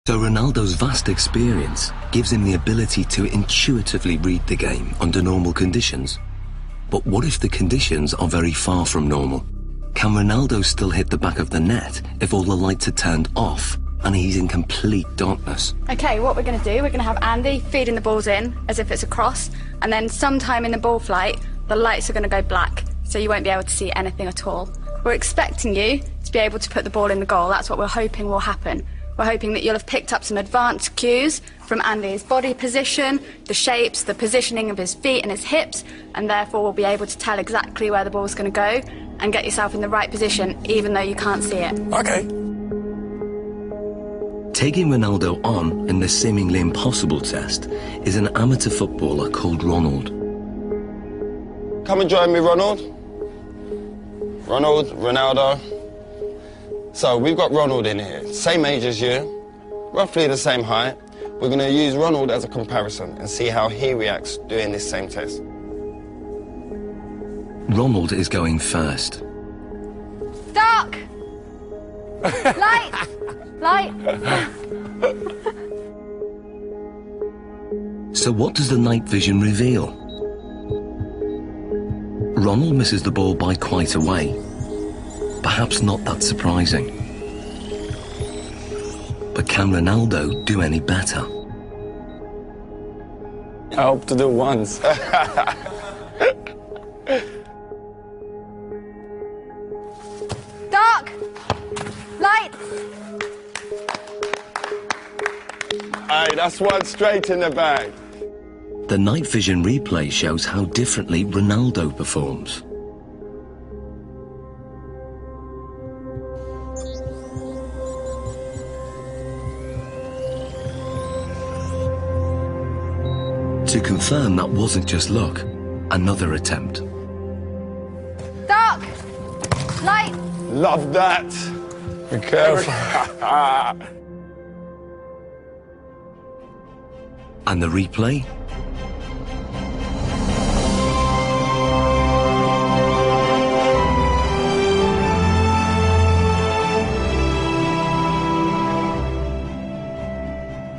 So Ronaldo's vast experience gives him the ability to intuitively read the game under normal conditions. But what if the conditions are very far from normal? Can Ronaldo still hit the back of the net if all the lights are turned off and he's in complete darkness? Okay, what we're going to do, we're going to have Andy feeding the balls in as if it's a cross, and then sometime in the ball flight, the lights are going to go black, so you won't be able to see anything at all. We're expecting you to be able to put the ball in the goal. That's what we're hoping will happen. We're hoping that you'll have picked up some advanced cues from Andy's body position, the shapes, the positioning of his feet and his hips, and therefore will be able to tell exactly where the ball's going to go and get yourself in the right position, even though you can't see it. Okay. Taking Ronaldo on in this seemingly impossible test is an amateur footballer called Ronald. Come and join me, Ronald. Ronaldo. So we've got Ronald in here, same age as you, roughly the same height. We're going to use Ronald as a comparison and see how he reacts doing this same test. Ronald is going first. Dark! Light! Light! So what does the night vision reveal? Ronald misses the ball by quite a way. Perhaps not that surprising. But can Ronaldo do any better? I hope to do once. Dark! Light! Hey, that's one straight in the bag. The night vision replay shows how differently Ronaldo performs. To confirm that wasn't just luck, another attempt. Dark! Light! Love that. Be careful. And the replay?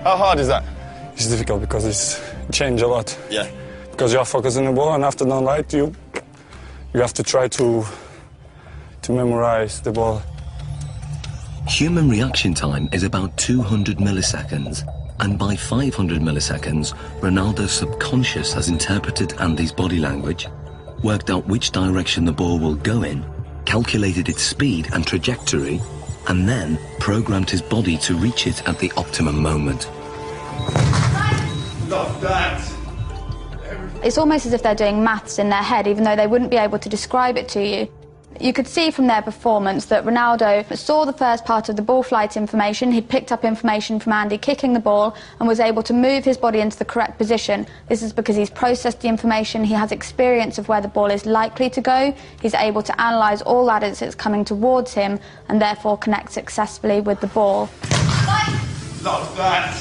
How hard is that? It's difficult because it's changed a lot. Yeah. Because you are focusing on the ball, and after the light, you have to try to memorize the ball. Human reaction time is about 200 milliseconds, and by 500 milliseconds, Ronaldo's subconscious has interpreted Andy's body language, worked out which direction the ball will go in, calculated its speed and trajectory, and then programmed his body to reach it at the optimum moment. Love that. It's almost as if they're doing maths in their head, even though they wouldn't be able to describe it to you. You could see from their performance that Ronaldo saw the first part of the ball flight information. He'd picked up information from Andy kicking the ball and was able to move his body into the correct position. This is because he's processed the information, he has experience of where the ball is likely to go, he's able to analyse all that as it's coming towards him and therefore connect successfully with the ball. Love that.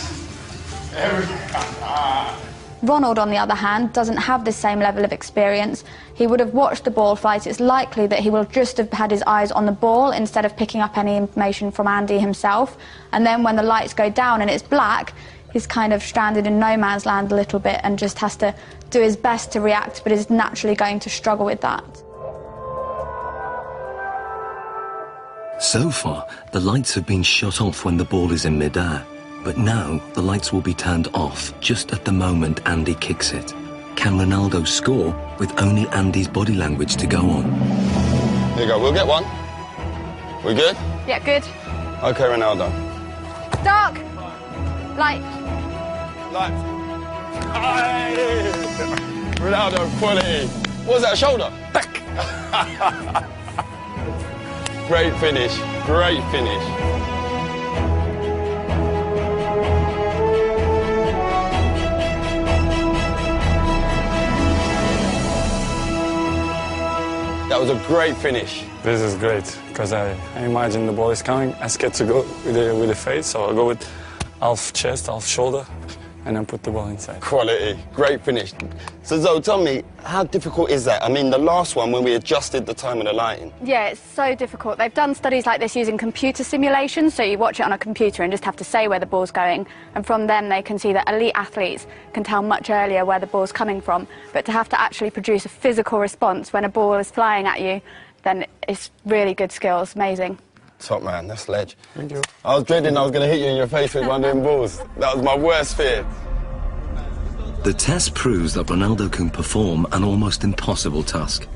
Ronald, on the other hand, doesn't have the same level of experience. He would have watched the ball flight. It's likely that he will just have had his eyes on the ball instead of picking up any information from Andy himself. And then when the lights go down and it's black, he's kind of stranded in no man's land a little bit and just has to do his best to react, but is naturally going to struggle with that. So far, the lights have been shut off when the ball is in midair. But now, the lights will be turned off just at the moment Andy kicks it. Can Ronaldo score with only Andy's body language to go on? Here you go, we'll get one. We good? Yeah, good. Okay, Ronaldo. Dark! Light! Light. Aye. Ronaldo, quality. What was that, shoulder? Back. Great finish, great finish. That was a great finish. This is great, because I imagine the ball is coming. I'm scared to go with the face, so I'll go with half chest, half shoulder. and then put the ball inside. Quality, great finish. So Zoe, tell me, how difficult is that? I mean, the last one, when we adjusted the time of the lighting. Yeah, it's so difficult. They've done studies like this using computer simulations, so you watch it on a computer and just have to say where the ball's going, and from them they can see that elite athletes can tell much earlier where the ball's coming from, but to have to actually produce a physical response when a ball is flying at you, then it's really good skills, amazing. Top man, that's ledge. Thank you. I was dreading I was going to hit you in your face with one of them balls. That was my worst fear. The test proves that Ronaldo can perform an almost impossible task.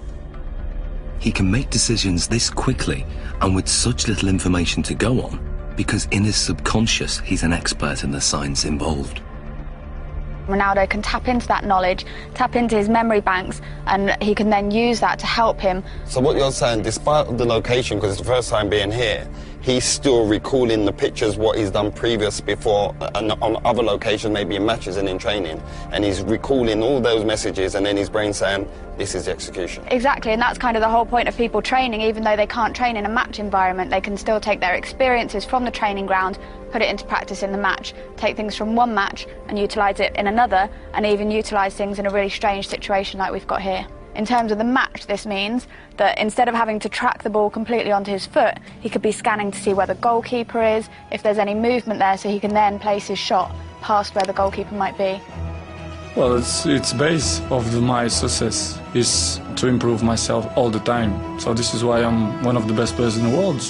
He can make decisions this quickly and with such little information to go on, because in his subconscious he's an expert in the science involved. Ronaldo can tap into that knowledge, tap into his memory banks, and he can then use that to help him. So what you're saying, despite the location, because it's the first time being here, he's still recalling the pictures, what he's done previous before, and on other locations, maybe in matches and in training, and he's recalling all those messages, and then his brain saying, this is the execution. Exactly, and that's kind of the whole point of people training. Even though they can't train in a match environment, they can still take their experiences from the training ground, put it into practice in the match, take things from one match and utilise it in another, and even utilise things in a really strange situation like we've got here. In terms of the match, this means that instead of having to track the ball completely onto his foot, he could be scanning to see where the goalkeeper is, if there's any movement there, so he can then place his shot past where the goalkeeper might be. Well, it's base of my success is to improve myself all the time. So this is why I'm one of the best players in the world.